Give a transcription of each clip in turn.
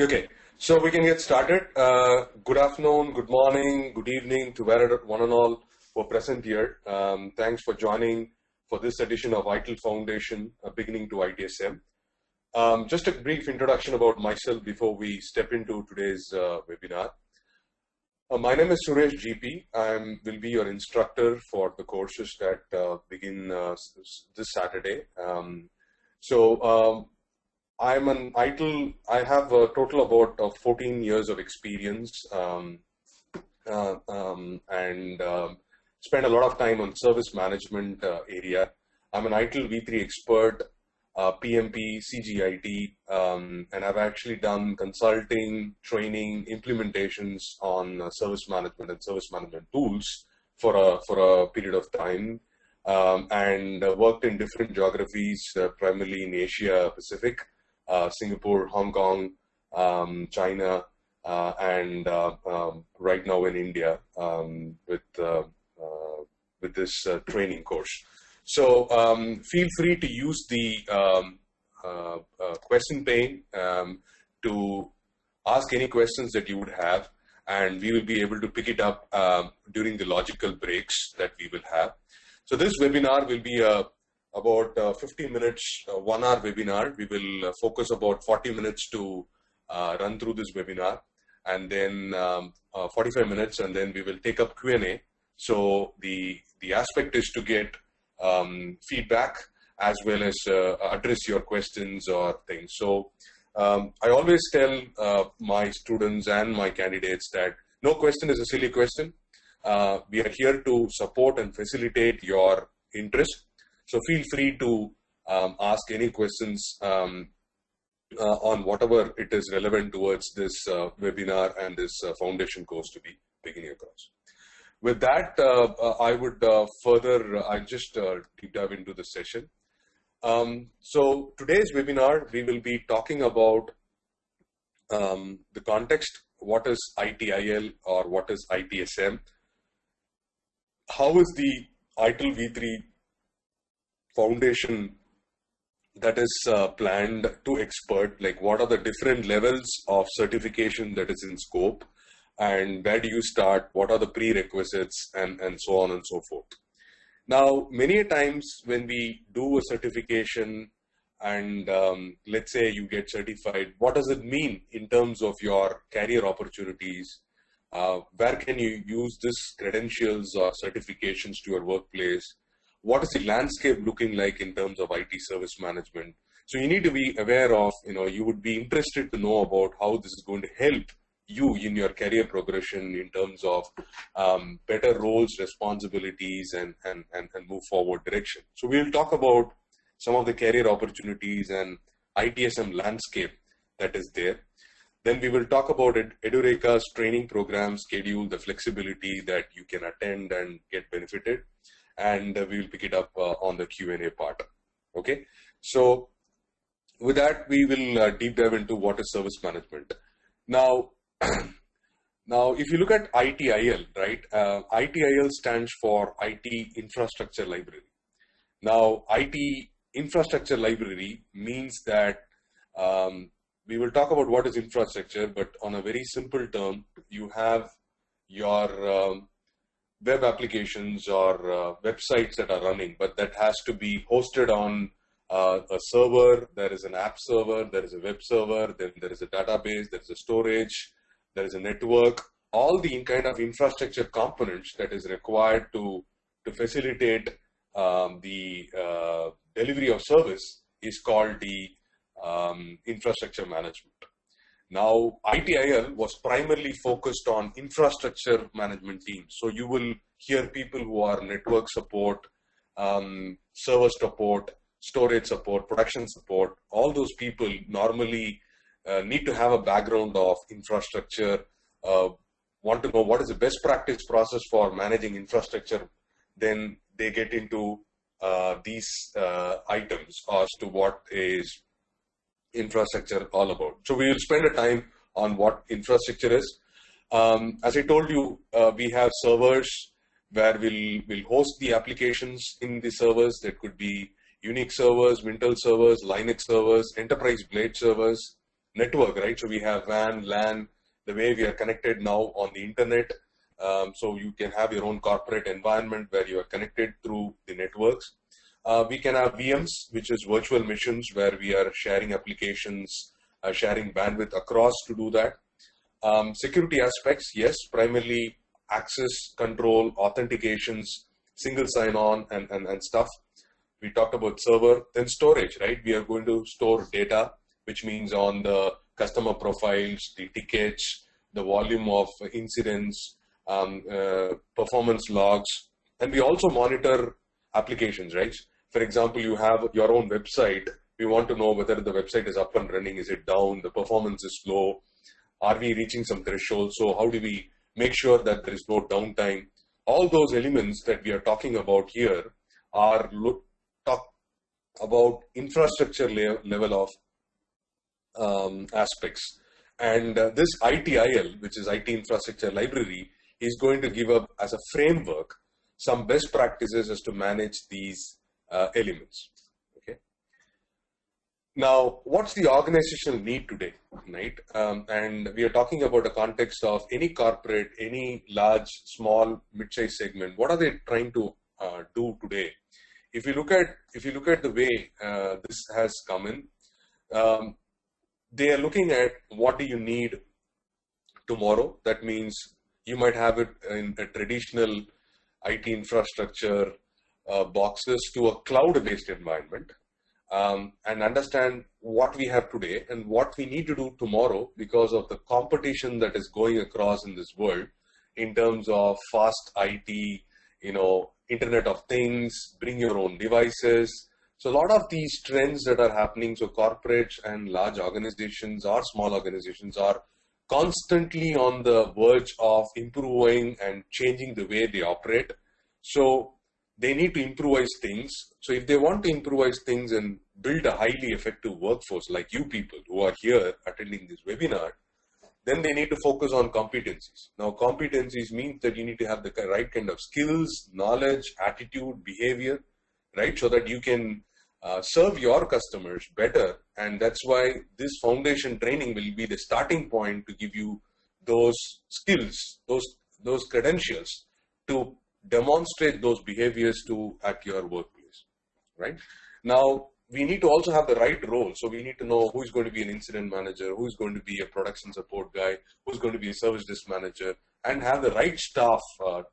Okay, so we can get started. Good afternoon, good morning, good evening to one and all who are present here. Thanks for joining for this edition of ITIL Foundation, beginning to ITSM. Just a brief introduction about myself before we step into today's webinar. My name is Suresh GP. I will be your instructor for the courses that begin this Saturday. I'm an ITIL. I have a total about 14 years of experience and spend a lot of time on service management area. I'm an ITIL V3 expert, PMP, CGIT, and I've actually done consulting, training, implementations on service management and service management tools for a period of time, and worked in different geographies, primarily in Asia Pacific. Singapore, Hong Kong, China, and right now in India with this training course. So feel free to use the question pane to ask any questions that you would have, and we will be able to pick it up during the logical breaks that we will have. So this webinar will be about 50 minutes, 1 hour webinar. We will focus about 40 minutes to run through this webinar, and then 45 minutes, and then we will take up Q&A. So the aspect is to get feedback as well as address your questions or things. So I always tell my students and my candidates that no question is a silly question. We are here to support and facilitate your interest. So feel free to ask any questions on whatever it is relevant towards this webinar and this foundation course to be beginning across. With that, I would I'll just deep dive into the session. So today's webinar, we will be talking about the context, what is ITIL or what is ITSM, how is the ITIL V3 foundation that is planned to expert, like what are the different levels of certification that is in scope, and where do you start, what are the prerequisites, and so on and so forth. Now, many times when we do a certification and let's say you get certified, what does it mean in terms of your career opportunities? Where can you use this credentials or certifications to your workplace? What is the landscape looking like in terms of IT service management? So you need to be aware of, you would be interested to know about how this is going to help you in your career progression in terms of better roles, responsibilities, and move forward direction. So we'll talk about some of the career opportunities and ITSM landscape that is there. Then we will talk about Edureka's training program schedule, the flexibility that you can attend and get benefited. And we will pick it up on the Q&A part. Okay, so with that, we will deep dive into what is service management. Now, if you look at ITIL, right? ITIL stands for IT Infrastructure Library. Now, IT Infrastructure Library means that we will talk about what is infrastructure, but on a very simple term, you have your web applications or websites that are running, but that has to be hosted on a server. There is an app server, there is a web server, then there is a database, there is a storage, there is a network. All the kind of infrastructure components that is required to facilitate the delivery of service is called the infrastructure management. Now, ITIL was primarily focused on infrastructure management teams. So you will hear people who are network support, server support, storage support, production support. All those people normally need to have a background of infrastructure, want to know what is the best practice process for managing infrastructure. Then they get into these items as to what is infrastructure all about. So we will spend a time on what infrastructure is. As I told you, we have servers where we'll host the applications in the servers. That could be Unix servers, Wintel servers, Linux servers, enterprise blade servers, network, right? So we have WAN, LAN, the way we are connected now on the internet. So you can have your own corporate environment where you are connected through the networks. We can have VMs, which is virtual machines, where we are sharing applications, sharing bandwidth across to do that. Security aspects, yes, primarily access control, authentications, single sign-on, and stuff. We talked about server, then storage, right? We are going to store data, which means on the customer profiles, the tickets, the volume of incidents, performance logs, and we also monitor applications, right? For example, you have your own website. We want to know whether the website is up and running, is it down, the performance is low, are we reaching some threshold? So how do we make sure that there is no downtime? All those elements that we are talking about here are talk about infrastructure level of aspects. And this ITIL, which is IT Infrastructure Library, is going to give up as a framework some best practices as to manage these elements. Okay. Now, what's the organizational need today, right? And we are talking about a context of any corporate, any large, small, mid-sized segment. What are they trying to do today? If you look at the way this has come in, they are looking at what do you need tomorrow. That means you might have it in a traditional IT infrastructure boxes to a cloud-based environment, and understand what we have today and what we need to do tomorrow because of the competition that is going across in this world in terms of fast IT, Internet of Things, bring your own devices. So a lot of these trends that are happening, so corporates and large organizations or small organizations are constantly on the verge of improving and changing the way they operate. So they need to improvise things. So if they want to improvise things and build a highly effective workforce like you people who are here attending this webinar, then they need to focus on competencies. Now, competencies means that you need to have the right kind of skills, knowledge, attitude, behavior, right? So that you can serve your customers better. And that's why this foundation training will be the starting point to give you those skills, those credentials to demonstrate those behaviors at your workplace, right? Now, we need to also have the right role. So we need to know who is going to be an incident manager, who is going to be a production support guy, who's going to be a service desk manager, and have the right staff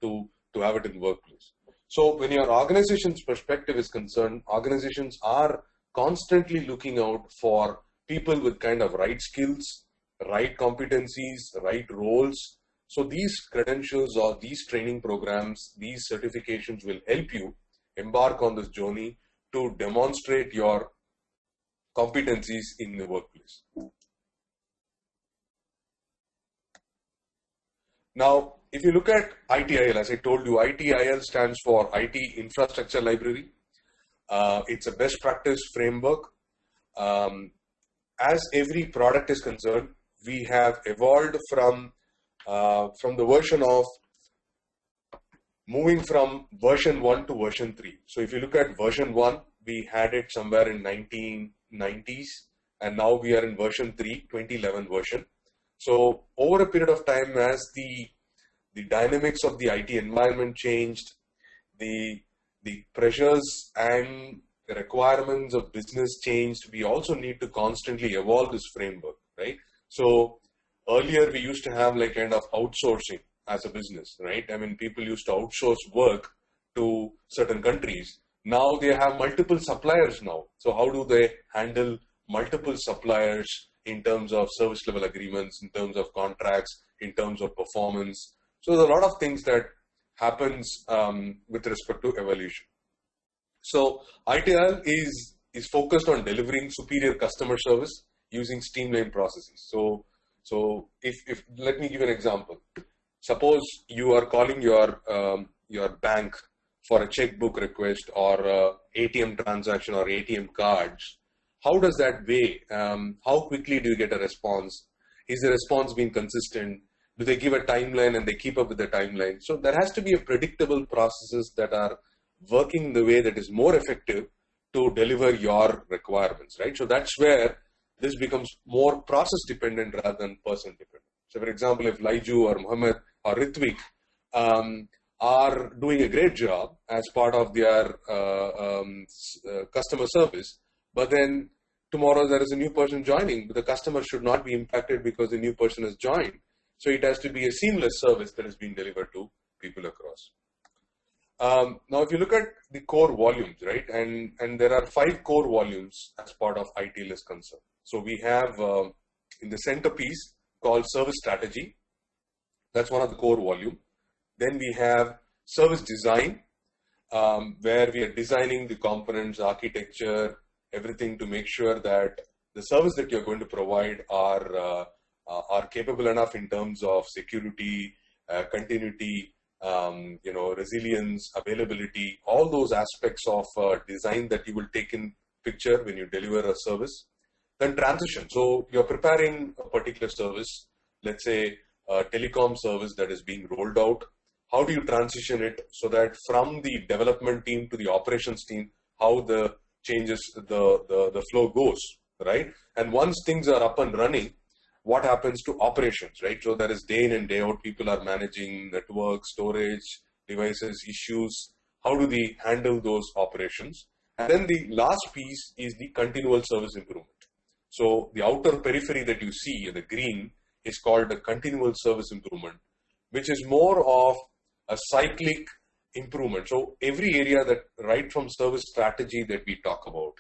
to have it in workplace. So when your organization's perspective is concerned, organizations are constantly looking out for people with kind of right skills, right competencies, right roles. So these credentials or these training programs, these certifications will help you embark on this journey to demonstrate your competencies in the workplace. Now, if you look at ITIL, as I told you, ITIL stands for IT Infrastructure Library. It's a best practice framework. As every product is concerned, we have evolved from the version of moving from version 1 to version 3. So if you look at version 1, we had it somewhere in 1990s, and now we are in version 3, 2011 version. So over a period of time, as the dynamics of the IT environment changed, the pressures and the requirements of business changed, we also need to constantly evolve this framework, right? So earlier we used to have like kind of outsourcing as a business, right? I mean, people used to outsource work to certain countries. Now they have multiple suppliers now. So how do they handle multiple suppliers in terms of service level agreements, in terms of contracts, in terms of performance? So there's a lot of things that happens with respect to evolution. So ITIL is focused on delivering superior customer service using streamlined processes. So if let me give an example. Suppose you are calling your bank for a checkbook request or ATM transaction or ATM cards. How does that weigh? How quickly do you get a response? Is the response being consistent? Do they give a timeline and they keep up with the timeline? So there has to be a predictable processes that are working the way that is more effective to deliver your requirements, right? So that's where this becomes more process dependent rather than person dependent. So for example, if Laiju or Mohammed or Ritvik are doing a great job as part of their customer service, but then tomorrow there is a new person joining, but the customer should not be impacted because the new person has joined. So it has to be a seamless service that is being delivered to people across. Now, if you look at the core volumes, right, and there are 5 core volumes as part of ITIL is concerned. So we have in the centerpiece called service strategy. That's one of the core volume. Then we have service design, where we are designing the components, architecture, everything to make sure that the service that you're going to provide are capable enough in terms of security, continuity, resilience, availability, all those aspects of design that you will take in picture when you deliver a service. Then transition. So you're preparing a particular service, let's say a telecom service that is being rolled out. How do you transition it so that from the development team to the operations team, how the changes, the flow goes, right? And once things are up and running, what happens to operations, right? So there is day in and day out, people are managing network, storage, devices, issues. How do they handle those operations? And then the last piece is the continual service improvement. So the outer periphery that you see in the green is called the continual service improvement, which is more of a cyclic improvement. So every area that, right from service strategy that we talk about,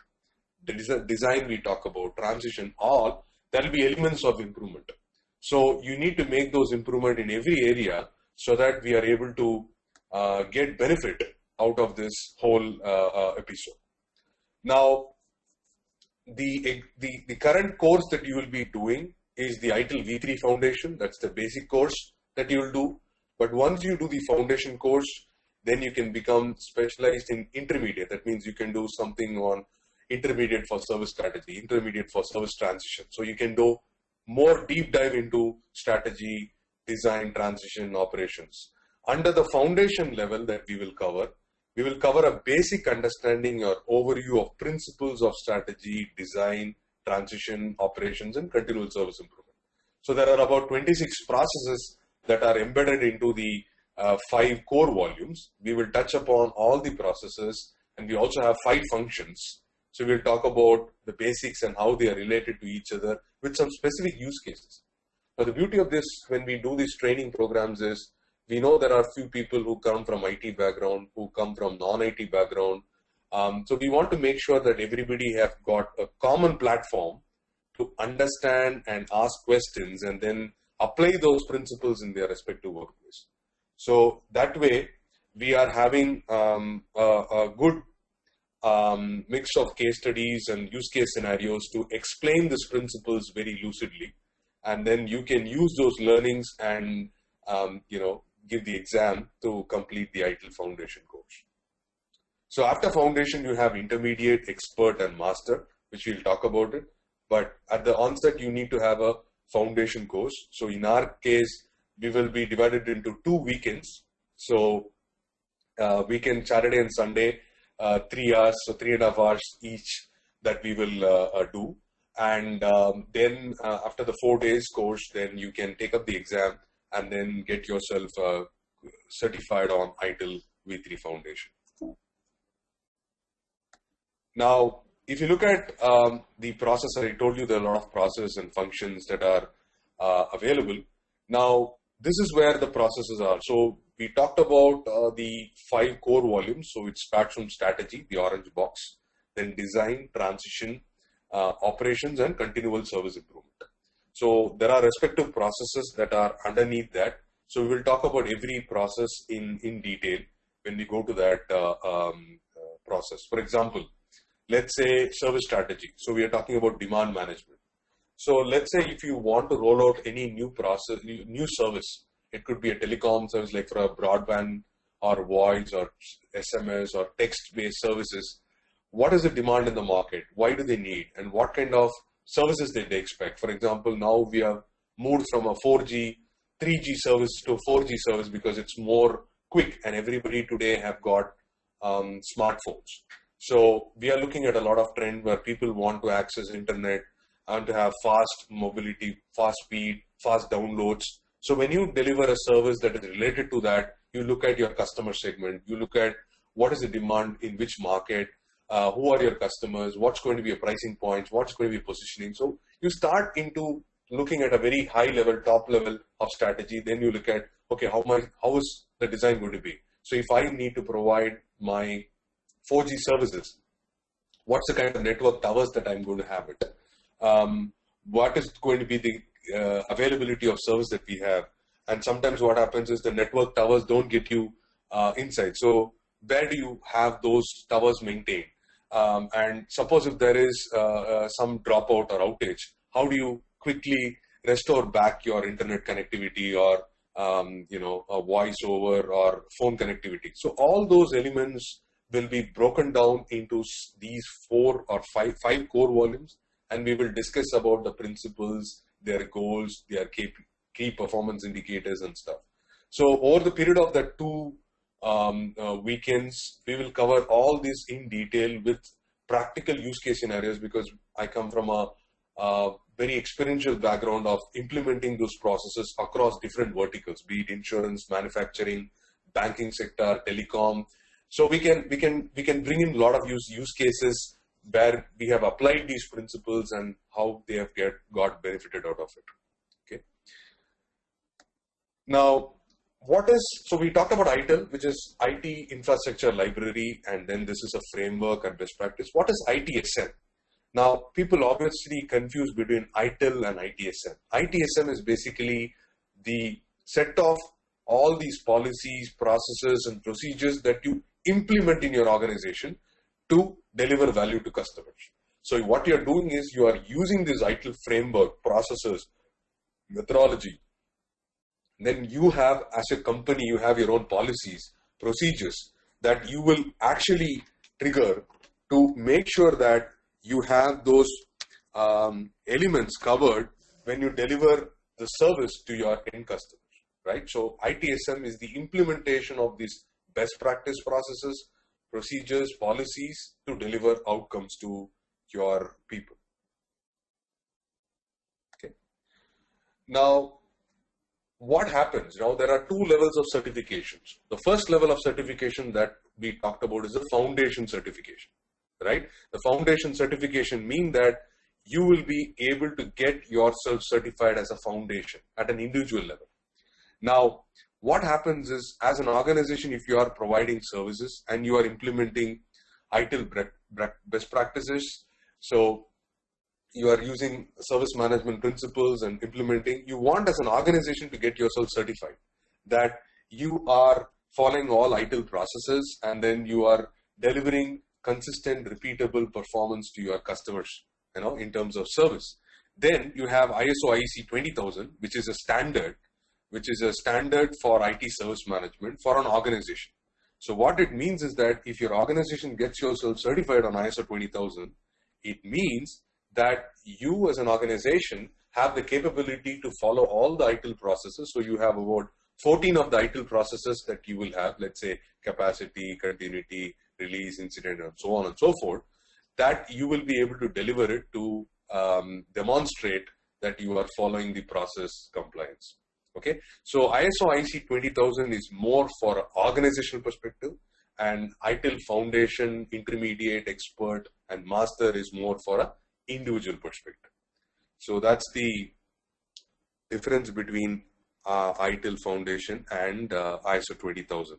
the design we talk about, transition, all, there will be elements of improvement. So you need to make those improvement in every area so that we are able to get benefit out of this whole episode. Now, the current course that you will be doing is the ITIL V3 Foundation. That's the basic course that you will do. But once you do the foundation course, then you can become specialized in intermediate. That means you can do something on intermediate for service strategy, intermediate for service transition. So you can do more deep dive into strategy, design, transition, operations. Under the foundation level that we will cover a basic understanding or overview of principles of strategy, design, transition, operations, and continual service improvement. So there are about 26 processes that are embedded into the 5 core volumes. We will touch upon all the processes, and we also have 5 functions. So we'll talk about the basics and how they are related to each other with some specific use cases. Now, the beauty of this, when we do these training programs, is we know there are few people who come from IT background, who come from non-IT background. So we want to make sure that everybody have got a common platform to understand and ask questions and then apply those principles in their respective workplace. So that way, we are having a good mix of case studies and use case scenarios to explain these principles very lucidly, and then you can use those learnings and give the exam to complete the ITIL Foundation course. So after foundation, you have intermediate, expert, and master, which we'll talk about it. But at the onset, you need to have a foundation course. So in our case, we will be divided into 2 weekends. So weekend, Saturday and Sunday, 3 hours, so 3.5 hours each that we will do. And then after the 4 days course, then you can take up the exam and then get yourself certified on ITIL V3 Foundation. Now, if you look at the process, I told you there are a lot of processes and functions that are available. Now, this is where the processes are. So we talked about the 5 core volumes. So it starts from strategy, the orange box, then design, transition, operations, and continual service improvement. So there are respective processes that are underneath that. So we will talk about every process in detail when we go to that process. For example, let's say service strategy. So we are talking about demand management. So let's say if you want to roll out any new process, new service, it could be a telecom service like for a broadband or voice or SMS or text-based services. What is the demand in the market? Why do they need? And what kind of services they expect? For example, now we have moved from a 4G, 3G service to 4G service because it's more quick and everybody today have got smartphones. So we are looking at a lot of trend where people want to access internet I want to have fast mobility, fast speed, fast downloads. So when you deliver a service that is related to that, you look at your customer segment, you look at what is the demand in which market, who are your customers, what's going to be your pricing points, what's going to be positioning. So you start into looking at a very high level, top level of strategy. Then you look at, okay, how is the design going to be? So if I need to provide my 4G services, what's the kind of network towers that I'm going to have it? What is going to be the availability of service that we have? And sometimes what happens is the network towers don't get you insight. So where do you have those towers maintained? And suppose if there is some dropout or outage, how do you quickly restore back your internet connectivity or a voice over or phone connectivity? So all those elements will be broken down into these 4 or 5 core volumes, and we will discuss about the principles, their goals, their key performance indicators and stuff. So over the period of the 2 weekends, we will cover all this in detail with practical use case scenarios, because I come from a very experiential background of implementing those processes across different verticals, be it insurance, manufacturing, banking sector, telecom. So we can bring in a lot of use cases where we have applied these principles and how they have got benefited out of it. Okay. Now, so we talked about ITIL, which is IT Infrastructure Library, and then this is a framework and best practice. What is ITSM? Now, people obviously confuse between ITIL and ITSM. ITSM is basically the set of all these policies, processes, and procedures that you implement in your organization to deliver value to customers. So what you're doing is you are using this ITIL framework, processes, methodology. Then you have, as a company, you have your own policies, procedures that you will actually trigger to make sure that you have those elements covered when you deliver the service to your end customers, right? So ITSM is the implementation of these best practice processes, procedures, policies to deliver outcomes to your people. Okay. Now, what happens? Now, there are 2 levels of certifications. The first level of certification that we talked about is the foundation certification, right? The foundation certification means that you will be able to get yourself certified as a foundation at an individual level. Now, what happens is, as an organization, if you are providing services and you are implementing ITIL best practices, so you are using service management principles and implementing, you want as an organization to get yourself certified that you are following all ITIL processes and then you are delivering consistent, repeatable performance to your customers, in terms of service. Then you have ISO IEC 20000, which is a standard for IT service management for an organization. So what it means is that if your organization gets yourself certified on ISO 20000, it means that you as an organization have the capability to follow all the ITIL processes. So you have about 14 of the ITIL processes that you will have, let's say capacity, continuity, release, incident, and so on and so forth, that you will be able to deliver it to demonstrate that you are following the process compliance. Okay, so ISO IEC 20000 is more for an organizational perspective, and ITIL Foundation, Intermediate, Expert, and Master is more for an individual perspective. So that's the difference between ITIL Foundation and ISO 20000.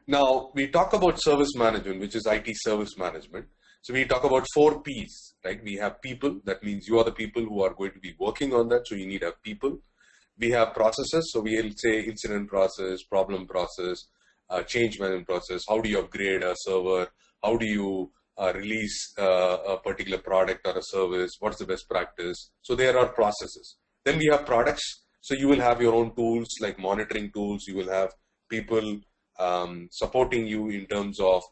Now, we talk about service management, which is IT service management. So we talk about 4 Ps, right? We have people, that means you are the people who are going to be working on that, so you need to have people. We have processes, so we'll say incident process, problem process, change management process. How do you upgrade a server? How do you release a particular product or a service? What's the best practice? So there are processes. Then we have products. So you will have your own tools like monitoring tools. You will have people supporting you in terms of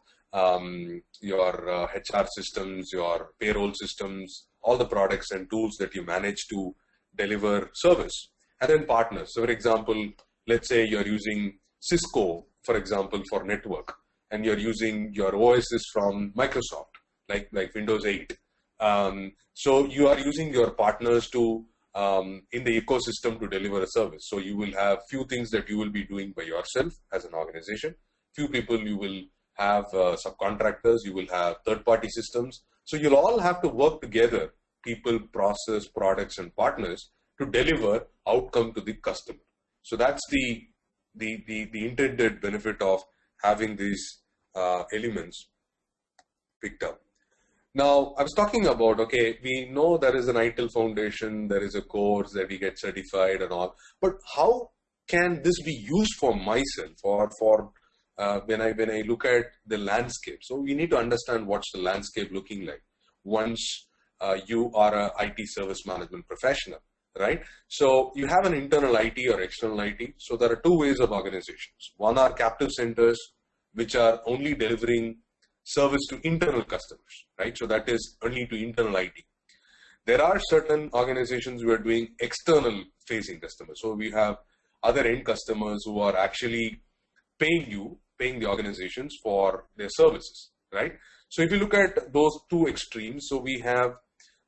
your HR systems, your payroll systems, all the products and tools that you manage to deliver service. And then partners. So for example, let's say you're using Cisco, for example, for network, and you're using your OS is from Microsoft, like Windows 8. So you are using your partners to in the ecosystem to deliver a service. So you will have few things that you will be doing by yourself as an organization. Few people you will have subcontractors. You will have third-party systems. So you'll all have to work together, people, process, products, and partners, to deliver outcome to the customer. So that's the intended benefit of having these elements picked up. Now, I was talking about, okay, we know there is an ITIL foundation, there is a course that we get certified and all, but how can this be used for myself or for when I look at the landscape? So we need to understand what's the landscape looking like once you are a IT service management professional, right? So you have an internal IT or external IT. So there are two ways of organizations. One are captive centers, which are only delivering service to internal customers, right? So that is only to internal IT. There are certain organizations who are doing external facing customers. So we have other end customers who are actually paying the organizations for their services, right? So if you look at those two extremes, so we have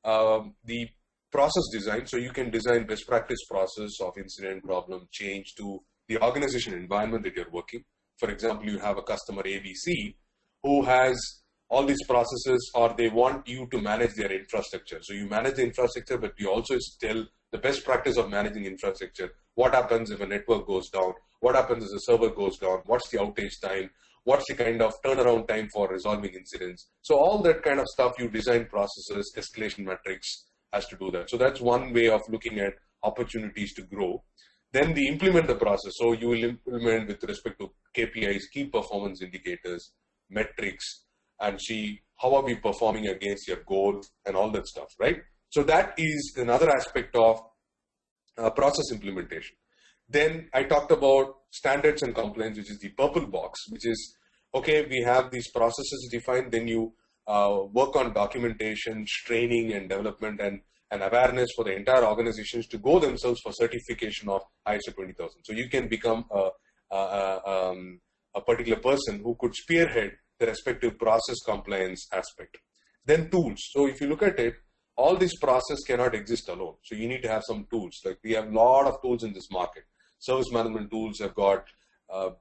the process design. So you can design best practice process of incident, problem, change to the organization environment that you're working. For example, you have a customer ABC who has all these processes, or they want you to manage their infrastructure. So you manage the infrastructure, but you also tell the best practice of managing infrastructure. What happens if a network goes down? What happens if a server goes down? What's the outage time? What's the kind of turnaround time for resolving incidents? So all that kind of stuff, you design processes, escalation metrics has to do that. So that's one way of looking at opportunities to grow. Then the implement the process. So you will implement with respect to KPIs, key performance indicators, metrics, and see how are we performing against your goal and all that stuff, right? So that is another aspect of process implementation. Then I talked about standards and compliance, which is the purple box, which is, okay, we have these processes defined, then you work on documentation, training and development and awareness for the entire organizations to go themselves for certification of ISO 20000. So you can become a particular person who could spearhead the respective process compliance aspect. Then tools. So if you look at it, all these process cannot exist alone. So you need to have some tools. Like we have a lot of tools in this market. Service management tools have got a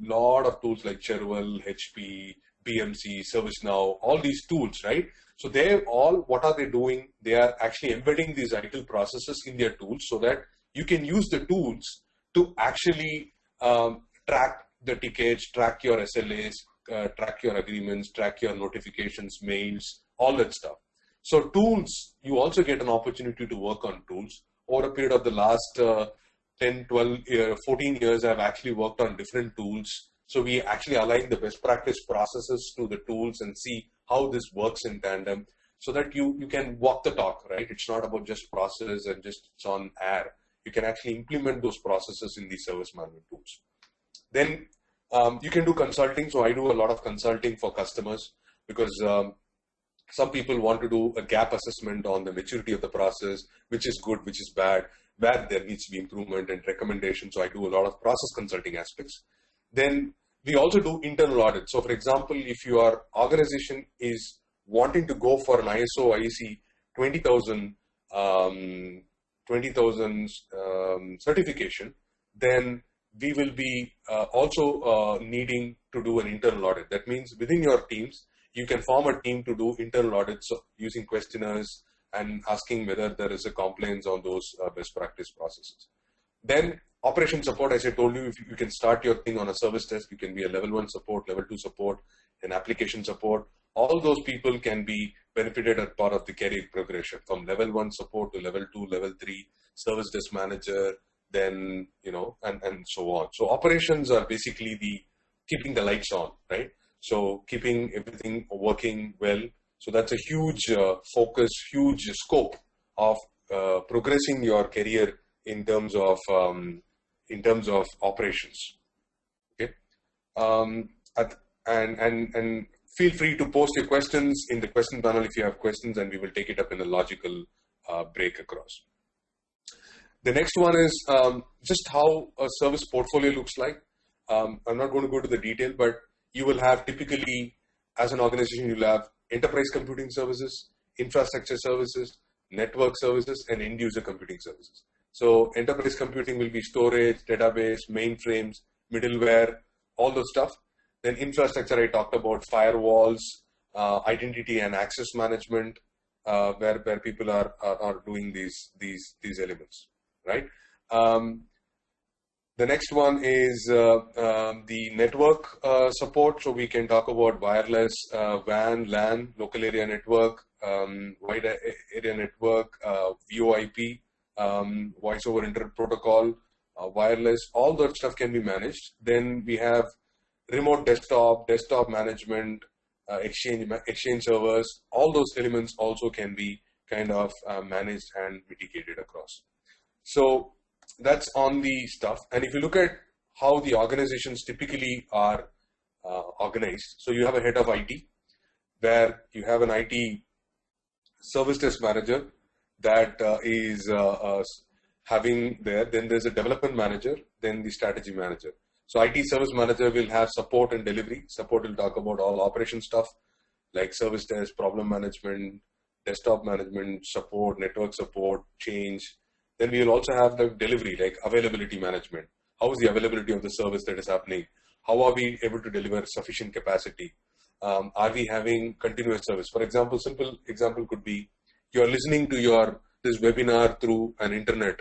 lot of tools like Cherwell, HP, BMC, ServiceNow, all these tools, right? So they all, what are they doing? They are actually embedding these ITIL processes in their tools so that you can use the tools to actually track the tickets, track your SLAs, track your agreements, track your notifications, mails, all that stuff. So tools, you also get an opportunity to work on tools. Over a period of the last 10, 12, 14 years, I've actually worked on different tools. So we actually align the best practice processes to the tools and see how this works in tandem so that you can walk the talk, right? It's not about just process and just it's on air. You can actually implement those processes in the service management tools. Then you can do consulting. So I do a lot of consulting for customers because some people want to do a gap assessment on the maturity of the process, which is good, which is bad, where there needs to be improvement and recommendations. So I do a lot of process consulting aspects. Then we also do internal audit. So for example, if your organization is wanting to go for an ISO IEC 20000 certification, then we will be also needing to do an internal audit. That means within your teams, you can form a team to do internal audits using questionnaires and asking whether there is a compliance on those best practice processes. Then operation support, as I told you, if you can start your thing on a service desk, you can be a level 1 support, level 2 support, and application support. All those people can be benefited as part of the career progression from level 1 support to level 2, level 3, service desk manager, then, and so on. So operations are basically the keeping the lights on, right? So keeping everything working well. So that's a huge focus, huge scope of progressing your career in terms of operations. Okay, and feel free to post your questions in the question panel if you have questions, and we will take it up in a logical break across. The next one is just how a service portfolio looks like. I'm not going to go to the detail, but you will have typically, as an organization, you'll have enterprise computing services, infrastructure services, network services, and end user computing services. So enterprise computing will be storage, database, mainframes, middleware, all those stuff. Then infrastructure, I talked about firewalls, identity and access management, where people are doing these elements, right? The next one is the network support. So we can talk about wireless, WAN, LAN, local area network, wide area network, VoIP, voice over internet protocol, wireless, all that stuff can be managed. Then we have remote desktop management, exchange servers, all those elements also can be kind of managed and mitigated across. So that's on the stuff. And if you look at how the organizations typically are organized, so you have a head of IT, where you have an IT service desk manager that is having there. Then there's a development manager, then the strategy manager. So IT service manager will have support and delivery. Support will talk about all operation stuff like service desk, problem management, desktop management, support, network support, change. Then we will also have the delivery, like availability management. How is the availability of the service that is happening? How are we able to deliver sufficient capacity? Are we having continuous service? For example, simple example could be you are listening to this webinar through an internet,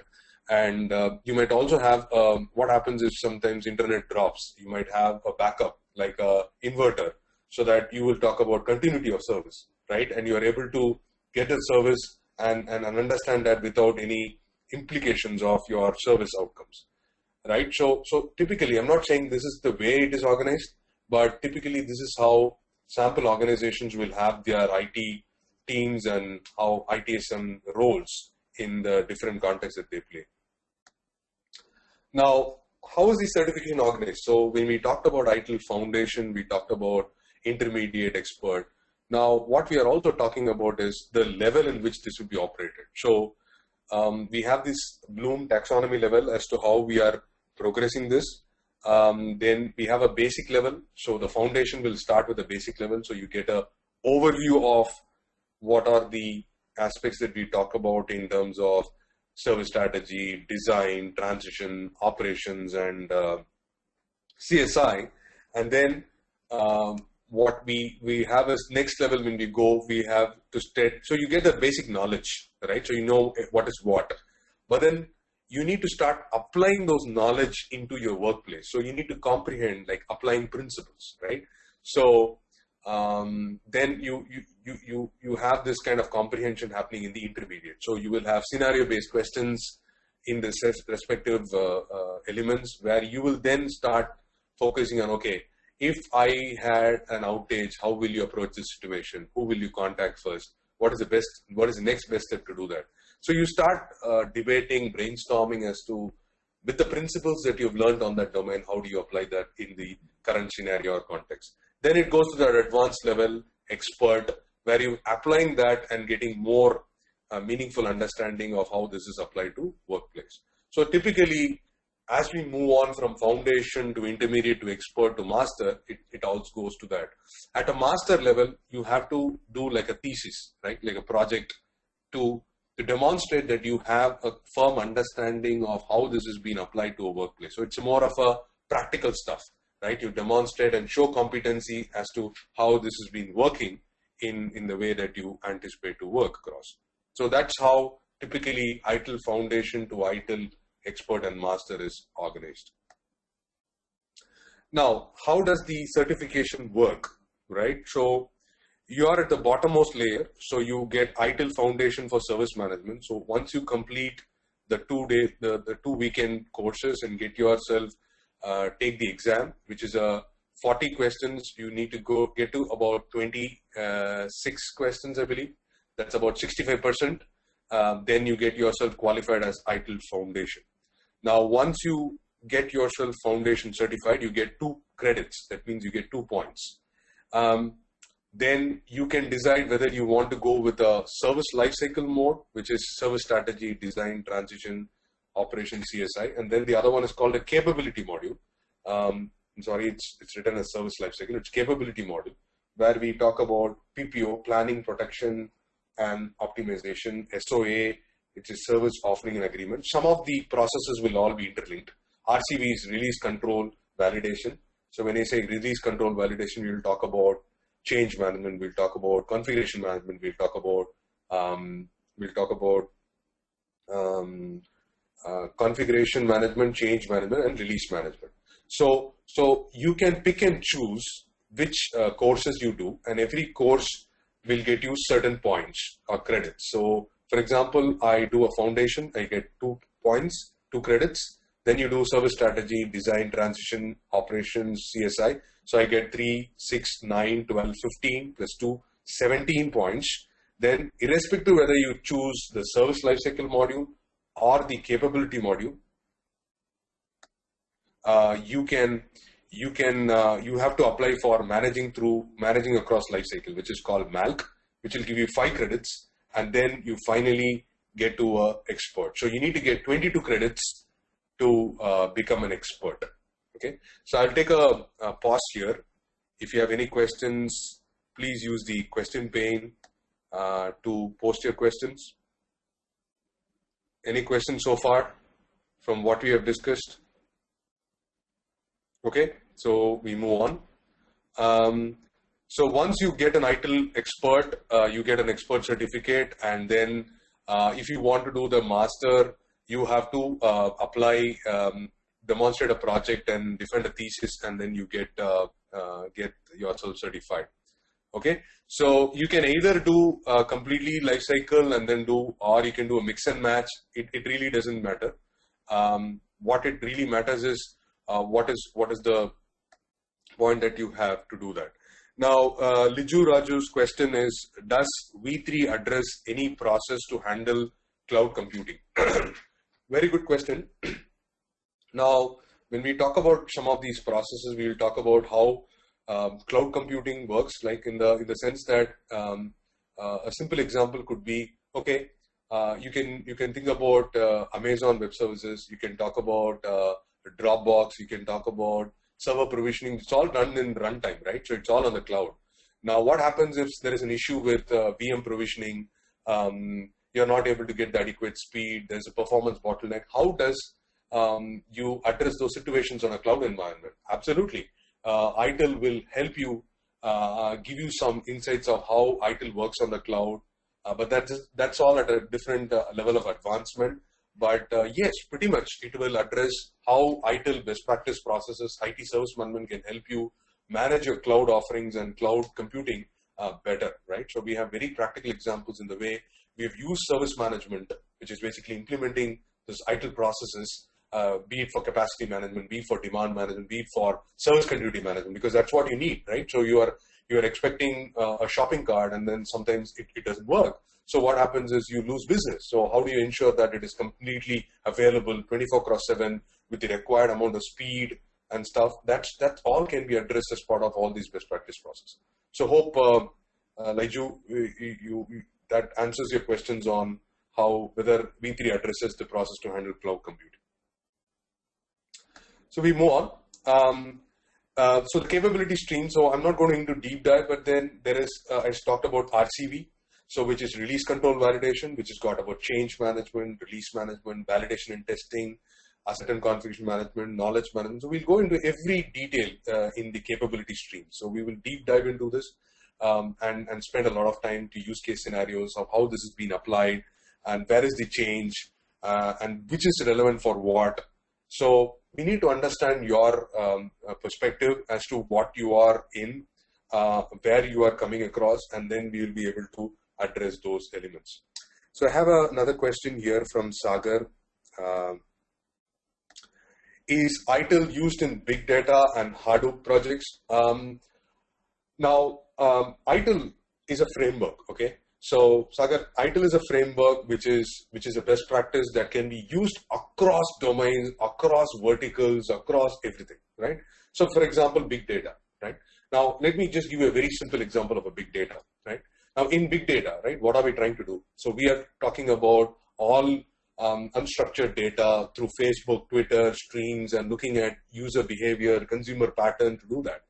and you might also have what happens is sometimes internet drops. You might have a backup like a inverter, so that you will talk about continuity of service, right? And you are able to get the service and understand that without any implications of your service outcomes, right? So typically, I'm not saying this is the way it is organized, but typically this is how sample organizations will have their IT teams and how ITSM roles in the different contexts that they play. Now, how is the certification organized? So when we talked about ITIL Foundation, we talked about intermediate, expert. Now, what we are also talking about is the level in which this will be operated. So we have this Bloom taxonomy level as to how we are progressing this. Then we have a basic level. So the foundation will start with a basic level. So you get an overview of what are the aspects that we talk about in terms of service strategy, design, transition, operations, and CSI. And then what we have as next level when we go, we have to state, so you get the basic knowledge, right? So you know what is what. But then you need to start applying those knowledge into your workplace. So you need to comprehend, like applying principles, right? So then you have this kind of comprehension happening in the intermediate. So you will have scenario-based questions in the respective elements, where you will then start focusing on, okay, if I had an outage, how will you approach this situation? Who will you contact first? What is the next best step to do that? So you start debating, brainstorming as to, with the principles that you've learned on that domain, how do you apply that in the current scenario or context? Then it goes to the advanced level, expert, where you're applying that and getting more meaningful understanding of how this is applied to workplace. So typically, as we move on from foundation to intermediate to expert to master, it also goes to that. At a master level, you have to do like a thesis, right? Like a project to demonstrate that you have a firm understanding of how this is being applied to a workplace. So it's more of a practical stuff, right? You demonstrate and show competency as to how this has been working in the way that you anticipate to work across. So that's how typically ITIL Foundation to ITIL Expert and Master is organized. Now, how does the certification work, right? So you are at the bottommost layer. So you get ITIL Foundation for Service Management. So once you complete the 2 weekend courses and get yourself, take the exam, which is 40 questions. You need to get to about 26 questions, I believe. That's about 65%. Then you get yourself qualified as ITIL Foundation. Now, once you get yourself Foundation certified, you get 2 credits. That means you get 2 points. Then you can decide whether you want to go with a service lifecycle mode, which is service strategy, design, transition, operation, CSI. And then the other one is called a capability module. It's written as service lifecycle. It's capability module, where we talk about PPO, planning, protection, and optimization, SOA, which is service offering and agreement. Some of the processes will all be interlinked. RCV is release control validation. So when I say release control validation, we will talk about change management, we'll talk about configuration management, we'll talk about configuration management, change management, and release management. So you can pick and choose which courses you do, and every course will get you certain points or credits. So for example, I do a foundation, I get 2 points, 2 credits. Then you do service strategy, design, transition, operations, CSI. So I get 3, 6, 9, 12, 15 plus 2, 17 points. Then irrespective whether you choose the service lifecycle module or the capability module, you have to apply for managing across lifecycle, which is called MALC, which will give you 5 credits, and then you finally get to a expert. So you need to get 22 credits to become an expert. Okay, so I'll take a pause here. If you have any questions, please use the question pane to post your questions. Any questions so far from what we have discussed? Okay, so we move on. So once you get an ITIL expert, you get an expert certificate, and then if you want to do the master, you have to apply, demonstrate a project and defend a thesis, and then you get yourself certified. Okay, so you can either do completely life cycle and then do, or you can do a mix and match. It really doesn't matter. What it really matters is what is the point that you have to do that. Now, Liju Raju's question is, does V3 address any process to handle cloud computing? Very good question. Now, when we talk about some of these processes, we will talk about how cloud computing works, like in the sense that a simple example could be, okay, you can think about Amazon Web Services, you can talk about Dropbox, you can talk about server provisioning. It's all done in runtime, right? So it's all on the cloud. Now, what happens if there is an issue with VM provisioning? You're not able to get the adequate speed. There's a performance bottleneck. How does you address those situations on a cloud environment? Absolutely. ITIL will help you, give you some insights of how ITIL works on the cloud. But that's all at a different level of advancement. But yes, pretty much it will address how ITIL best practice processes, IT service management can help you manage your cloud offerings and cloud computing better, right? So we have very practical examples in the way we have used service management, which is basically implementing this ITIL processes, be it for capacity management, be it for demand management, be it for service continuity management, because that's what you need, right? So you are expecting a shopping cart, and then sometimes it doesn't work. So what happens is you lose business. So how do you ensure that it is completely available 24/7 with the required amount of speed and stuff? That all can be addressed as part of all these best practice processes. So hope, Laiju, that answers your questions on how whether V3 addresses the process to handle cloud computing. So we move on. So the capability stream. So I'm not going into deep dive, but then there is I talked about RCV. So which is release control validation, which has got about change management, release management, validation and testing, asset and configuration management, knowledge management. So we'll go into every detail in the capability stream. So we will deep dive into this and spend a lot of time to use case scenarios of how this has been applied and where is the change and which is relevant for what. So we need to understand your perspective as to what you are in, where you are coming across, and then we will be able to address those elements. So I have another question here from Sagar. Is ITIL used in big data and Hadoop projects? Now, ITIL is a framework, okay? So Sagar, ITIL is a framework which is a best practice that can be used across domains, across verticals, across everything, right? So for example, big data, right? Now, let me just give you a very simple example of a big data, right? Now, in big data, right, what are we trying to do? So we are talking about all unstructured data through Facebook, Twitter, streams, and looking at user behavior, consumer pattern to do that.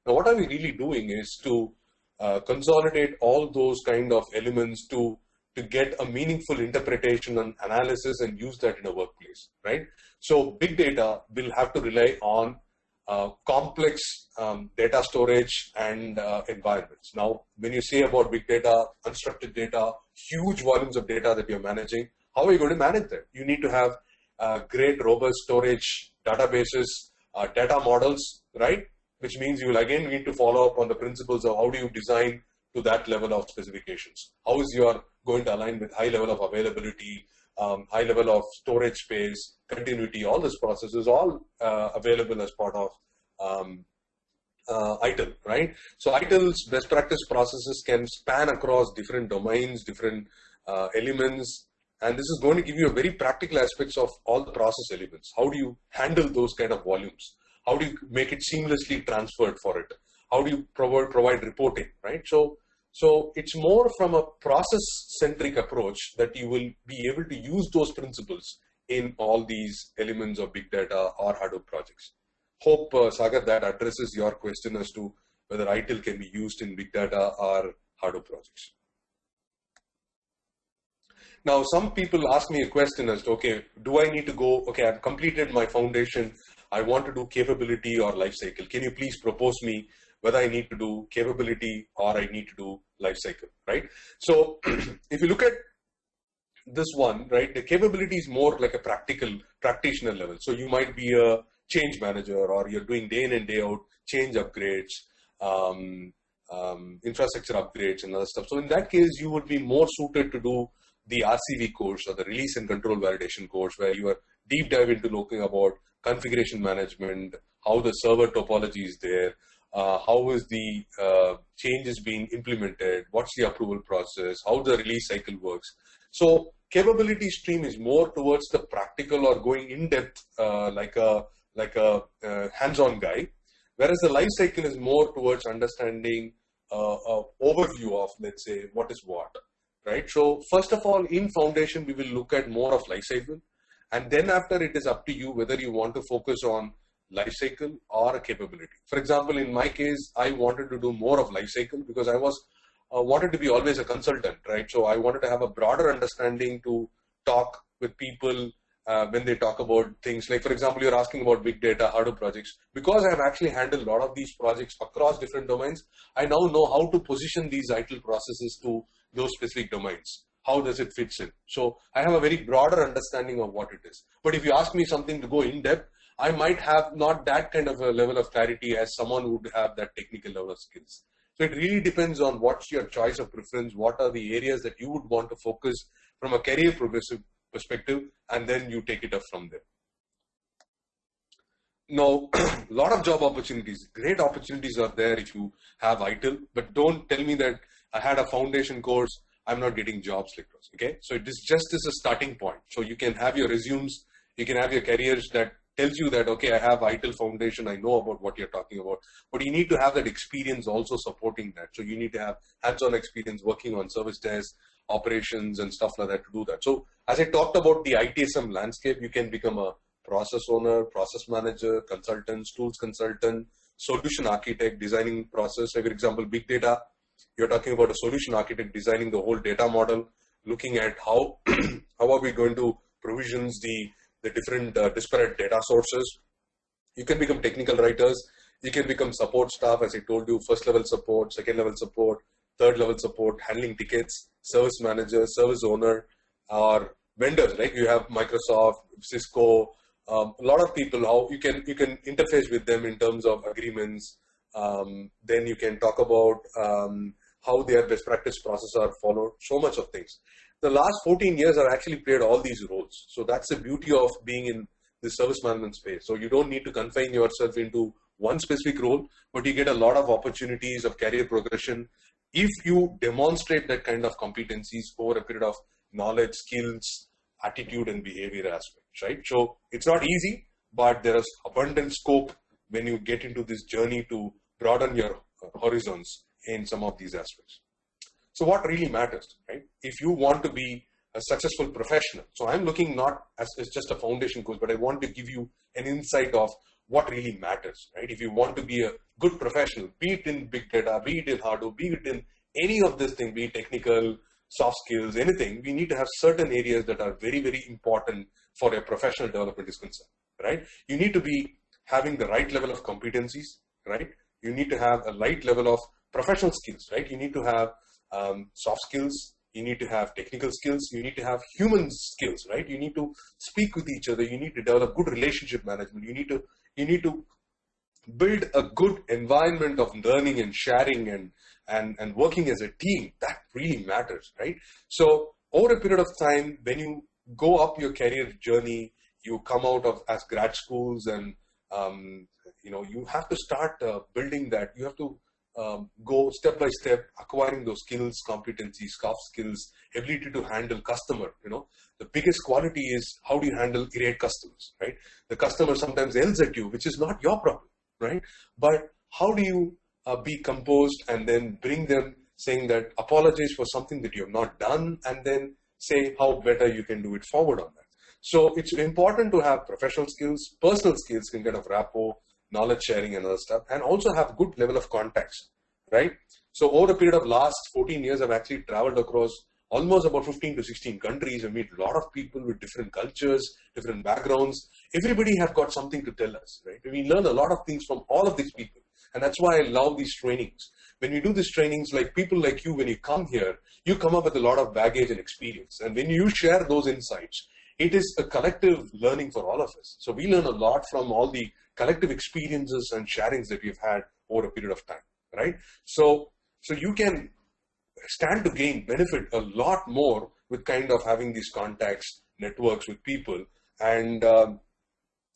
Now, what are we really doing is to consolidate all those kind of elements to get a meaningful interpretation and analysis and use that in a workplace, right? So big data will have to rely on complex data storage and environments. Now, when you say about big data, unstructured data, huge volumes of data that you're managing, how are you going to manage that? You need to have great, robust storage databases, data models, right? Which means you will again need to follow up on the principles of how do you design to that level of specifications. How is your going to align with high level of availability, high level of storage space, continuity, all this process is all available as part of ITIL, right? So ITIL's best practice processes can span across different domains, different elements, and this is going to give you a very practical aspects of all the process elements. How do you handle those kind of volumes? How do you make it seamlessly transferred for it? How do you provide reporting, right? So it's more from a process-centric approach that you will be able to use those principles in all these elements of big data or Hadoop projects. Hope, Sagar, that addresses your question as to whether ITIL can be used in big data or Hadoop projects. Now, some people ask me a question as to, okay, do I need to go, okay, I've completed my foundation, I want to do capability or lifecycle. Can you please propose me whether I need to do capability or I need to do lifecycle, right? So if you look at this one, right, the capability is more like a practitioner level. So you might be a change manager or you're doing day in and day out change upgrades, infrastructure upgrades and other stuff. So in that case, you would be more suited to do the RCV course or the release and control validation course, where you are deep dive into looking about configuration management, how the server topology is there, how is the changes being implemented, what's the approval process, how the release cycle works. So capability stream is more towards the practical or going in depth, like a hands-on guy, whereas the life cycle is more towards understanding an overview of, let's say, what is what, right? So first of all, in foundation, we will look at more of life cycle, and then after it is up to you whether you want to focus on life cycle or capability. For example, in my case, I wanted to do more of life cycle because I was wanted to be always a consultant, right? So I wanted to have a broader understanding to talk with people when they talk about things like, for example, you're asking about big data, Hadoop projects. Because I've actually handled a lot of these projects across different domains, I now know how to position these ITIL processes to those specific domains. How does it fit in? So I have a very broader understanding of what it is. But if you ask me something to go in depth, I might have not that kind of a level of clarity as someone who would have that technical level of skills. So it really depends on what's your choice of preference, what are the areas that you would want to focus from a career progressive perspective, and then you take it up from there. Now, a lot of job opportunities, great opportunities are there if you have ITIL, but don't tell me that I had a foundation course, I'm not getting jobs like those, okay? So it is just as a starting point. So you can have your resumes, you can have your careers that tells you that, okay, I have ITIL foundation, I know about what you're talking about, but you need to have that experience also supporting that. So you need to have hands-on experience working on service desk, operations and stuff like that to do that. So as I talked about the ITSM landscape, you can become a process owner, process manager, consultant, tools consultant, solution architect, designing process. Like for example, big data, you're talking about a solution architect designing the whole data model, looking at how, how are we going to provisions the different disparate data sources. You can become technical writers. You can become support staff, as I told you, first level support, second level support, third level support, handling tickets, service manager, service owner, or vendors, like you have Microsoft, Cisco, a lot of people, how you can interface with them in terms of agreements. Then you can talk about how their best practice processes are followed, so much of things. The last 14 years I've actually played all these roles. So that's the beauty of being in the service management space. So you don't need to confine yourself into one specific role, but you get a lot of opportunities of career progression if you demonstrate that kind of competencies over a period of knowledge, skills, attitude, and behavior aspects, right? So it's not easy, but there is abundant scope when you get into this journey to broaden your horizons in some of these aspects. So what really matters, right? If you want to be a successful professional, so I'm looking not as just a foundation course, but I want to give you an insight of what really matters, right? If you want to be a good professional, be it in big data, be it in hardware, be it in any of this thing, be it technical, soft skills, anything, we need to have certain areas that are very, very important for your professional development is concerned, right? You need to be having the right level of competencies, right? You need to have a right level of professional skills, right? You need to have soft skills, you need to have technical skills, you need to have human skills, right? You need to speak with each other, you need to develop good relationship management, you need to build a good environment of learning and sharing and working as a team. That really matters, right? So over a period of time, when you go up your career journey, you come out of as grad schools and you have to start building that. You have to go step by step, acquiring those skills, competencies, soft skills, ability to handle customer. The biggest quality is how do you handle irate customers, right? The customer sometimes yells at you, which is not your problem, right? But how do you be composed and then bring them saying that apologize for something that you have not done and then say how better you can do it forward on that. So it's important to have professional skills, personal skills, can kind of rapport, knowledge sharing and other stuff, and also have good level of contacts, right? So over a period of last 14 years, I've actually traveled across almost about 15 to 16 countries and meet a lot of people with different cultures, different backgrounds. Everybody have got something to tell us, right? We learn a lot of things from all of these people. And that's why I love these trainings. When we do these trainings, like people like you, when you come here, you come up with a lot of baggage and experience. And when you share those insights, it is a collective learning for all of us. So we learn a lot from all the collective experiences and sharings that we've had over a period of time, right? So you can stand to gain benefit a lot more with kind of having these contacts, networks with people. And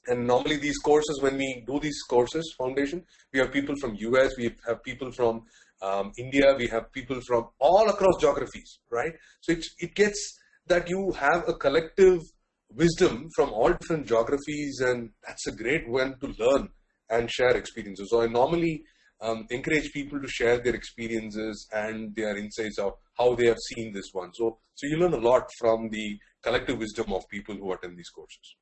normally these courses, when we do these courses, foundation, we have people from US, we have people from India, we have people from all across geographies, right? So it gets that you have a collective wisdom from all different geographies, and that's a great one to learn and share experiences. So I normally encourage people to share their experiences and their insights of how they have seen this one. So you learn a lot from the collective wisdom of people who attend these courses.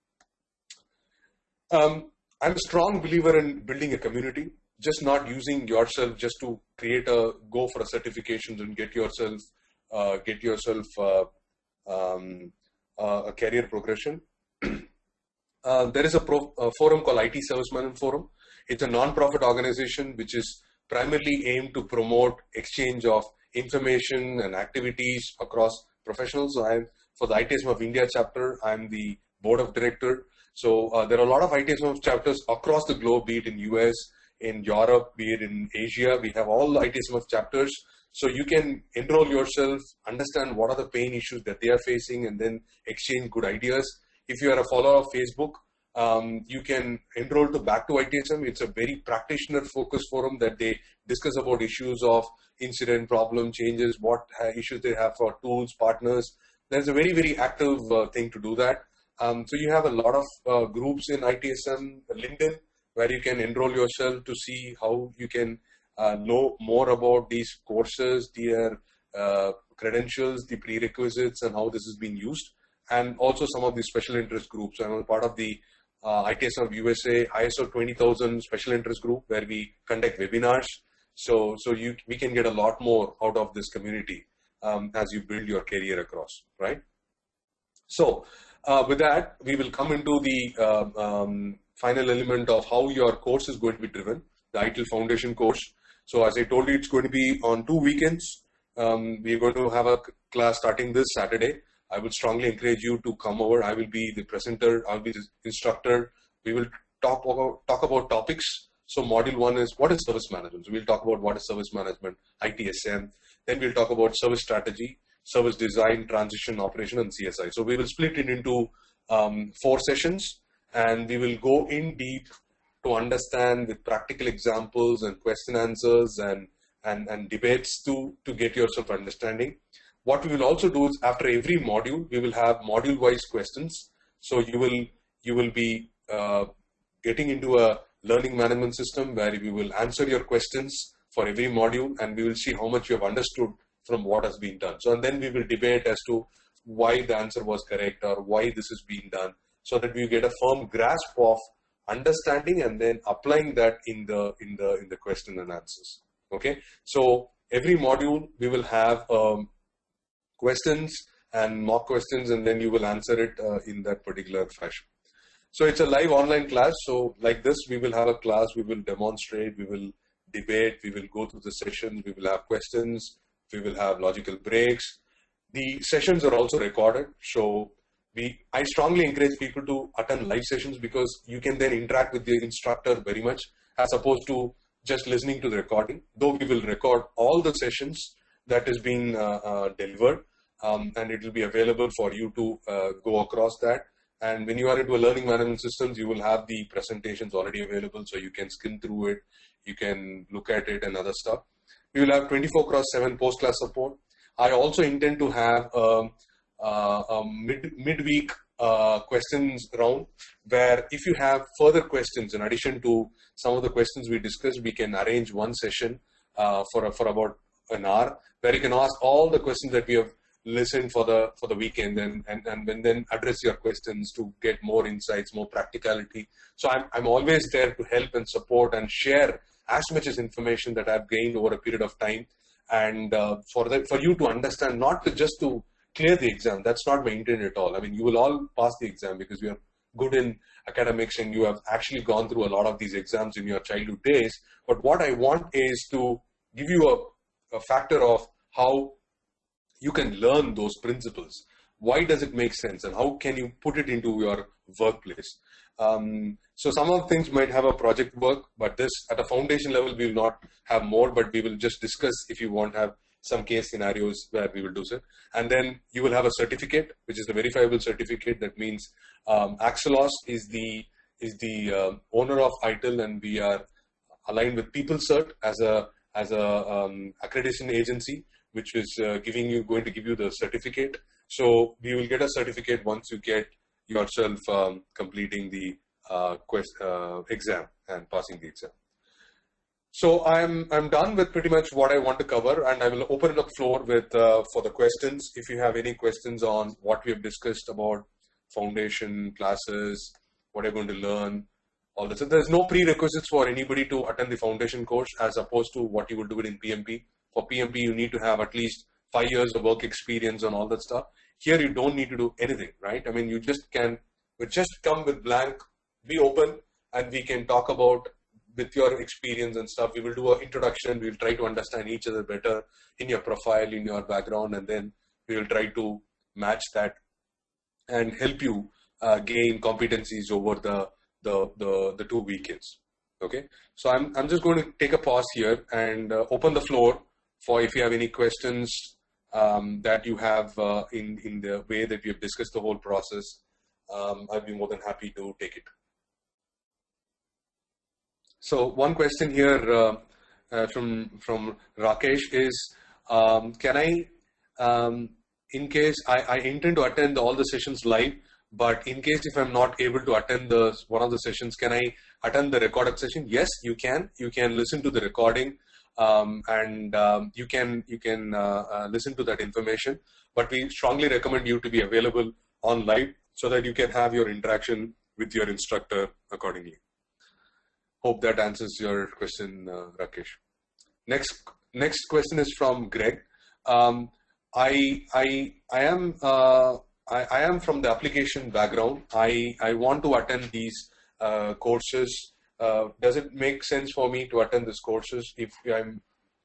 I'm a strong believer in building a community, just not using yourself just to go for a certifications and get yourself a career progression. There is a forum called IT Service Management Forum. It's a non-profit organization which is primarily aimed to promote exchange of information and activities across professionals. So for the ITSM of India chapter, I'm the board of director. So there are a lot of ITSM chapters across the globe, be it in US, in Europe, be it in Asia. We have all the ITSM chapters. So you can enroll yourself, understand what are the pain issues that they are facing, and then exchange good ideas. If you are a follower of Facebook, you can enroll to Back to ITSM. It's a very practitioner-focused forum that they discuss about issues of incident, problem, changes, what issues they have for tools, partners. There's a very, very active thing to do that. So you have a lot of groups in ITSM, LinkedIn, where you can enroll yourself to see how you can know more about these courses, their credentials, the prerequisites, and how this is being used. And also some of the special interest groups. I'm a part of the ITSM of USA ISO 20000 special interest group, where we conduct webinars. So we can get a lot more out of this community as you build your career across, right? So with that, we will come into the final element of how your course is going to be driven, the ITIL Foundation course. So as I told you, it's going to be on 2 weekends. We're going to have a class starting this Saturday. I would strongly encourage you to come over. I will be the presenter. I'll be the instructor. We will talk about topics. So module 1 is what is service management. So we'll talk about what is service management, ITSM. Then we'll talk about service strategy, service design, transition, operation, and CSI. So we will split it into 4 sessions, and we will go in deep to understand with practical examples and question answers and debates to get yourself understanding. What we will also do is after every module, we will have module-wise questions. So you will be getting into a learning management system where we will answer your questions for every module, and we will see how much you have understood from what has been done. So and then we will debate as to why the answer was correct or why this is being done, so that we get a firm grasp of understanding and then applying that in the question and answers. Okay, so every module we will have questions and mock questions, and then you will answer it in that particular fashion. So it's a live online class. So like this, we will have a class, we will demonstrate, we will debate, we will go through the sessions, we will have questions, we will have logical breaks. The sessions are also recorded. So I strongly encourage people to attend live sessions, because you can then interact with the instructor very much, as opposed to just listening to the recording. Though we will record all the sessions that is being delivered, and it will be available for you to go across that. And when you are into a learning management systems, you will have the presentations already available, so you can skim through it, you can look at it and other stuff. We will have 24/7 post-class support. I also intend to have a midweek questions round, where if you have further questions, in addition to some of the questions we discussed, we can arrange one session for about an hour, where you can ask all the questions that we have listen for the weekend, and then address your questions to get more insights, more practicality. So I'm always there to help and support and share as much as information that I've gained over a period of time, and for you to understand, not just to clear the exam. That's not my intent at all. I mean, you will all pass the exam because you are good in academics and you have actually gone through a lot of these exams in your childhood days. But what I want is to give you a factor of how you can learn those principles. Why does it make sense, and how can you put it into your workplace? So some of the things might have a project work, but this at a foundation level, we will not have more, but we will just discuss if you want to have some case scenarios where we will do so. And then you will have a certificate, which is the verifiable certificate. That means Axelos is the owner of ITIL, and we are aligned with PeopleCert as a accreditation agency, which is going to give you the certificate. So we will get a certificate once you get yourself completing the exam and passing the exam. So I'm done with pretty much what I want to cover, and I will open up floor with for the questions. If you have any questions on what we have discussed about foundation classes, what you're going to learn, all this. So there's no prerequisites for anybody to attend the foundation course, as opposed to what you would do it in PMP. For PMP, you need to have at least 5 years of work experience on all that stuff. Here, you don't need to do anything, right? I mean, you just come with blank, be open, and we can talk about with your experience and stuff. We will do an introduction. We will try to understand each other better in your profile, in your background, and then we will try to match that and help you gain competencies over the 2 weekends. Okay, so I'm just going to take a pause here and open the floor for if you have any questions that you have in the way that we have discussed the whole process. I'll be more than happy to take it. So one question here from Rakesh is, can I, in case I intend to attend all the sessions live, but in case if I'm not able to attend one of the sessions, can I attend the recorded session? Yes, you can. You can listen to the recording, and you can listen to that information. But we strongly recommend you to be available on live so that you can have your interaction with your instructor accordingly. Hope that answers your question, Rakesh. Next question is from Greg. I am from the application background. I want to attend these courses. Does it make sense for me to attend these courses if I'm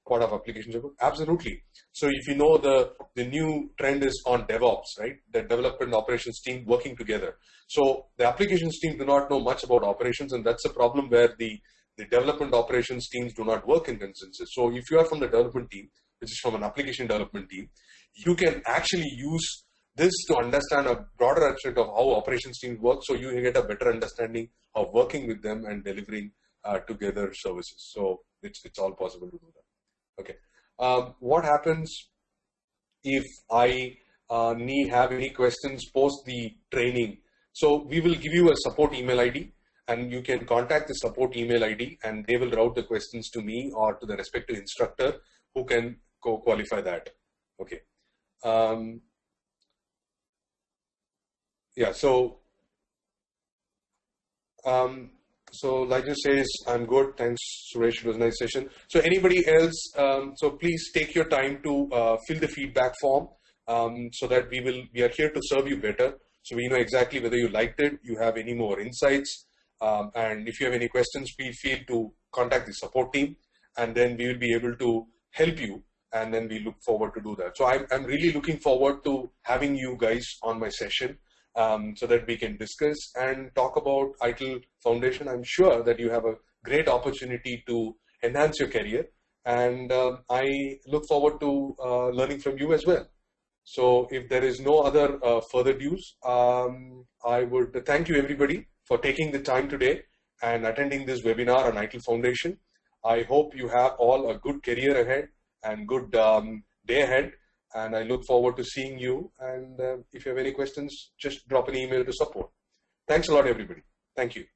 part of application support? Absolutely. So if you know the new trend is on DevOps, right? The development operations team working together. So the applications team do not know much about operations, and that's a problem where the development operations teams do not work in instances. So if you are from the development team, which is from an application development team, you can actually use this to understand a broader aspect of how operations teams work, so you get a better understanding of working with them and delivering together services. So it's all possible to do that. Okay. What happens if I have any questions post the training? So we will give you a support email ID, and you can contact the support email ID, and they will route the questions to me or to the respective instructor who can qualify that. Okay. Yeah, so So Elijah says, I'm good. Thanks, Suresh. It was a nice session. So anybody else, so please take your time to fill the feedback form so that we are here to serve you better. So we know exactly whether you liked it, you have any more insights. And if you have any questions, please feel to contact the support team, and then we will be able to help you. And then we look forward to do that. So I'm really looking forward to having you guys on my session. So that we can discuss and talk about ITIL Foundation. I'm sure that you have a great opportunity to enhance your career, and I look forward to learning from you as well. So if there is no other further dues, I would thank you everybody for taking the time today and attending this webinar on ITIL Foundation. I hope you have all a good career ahead and good day ahead. And I look forward to seeing you. And if you have any questions, just drop an email to support. Thanks a lot, everybody. Thank you.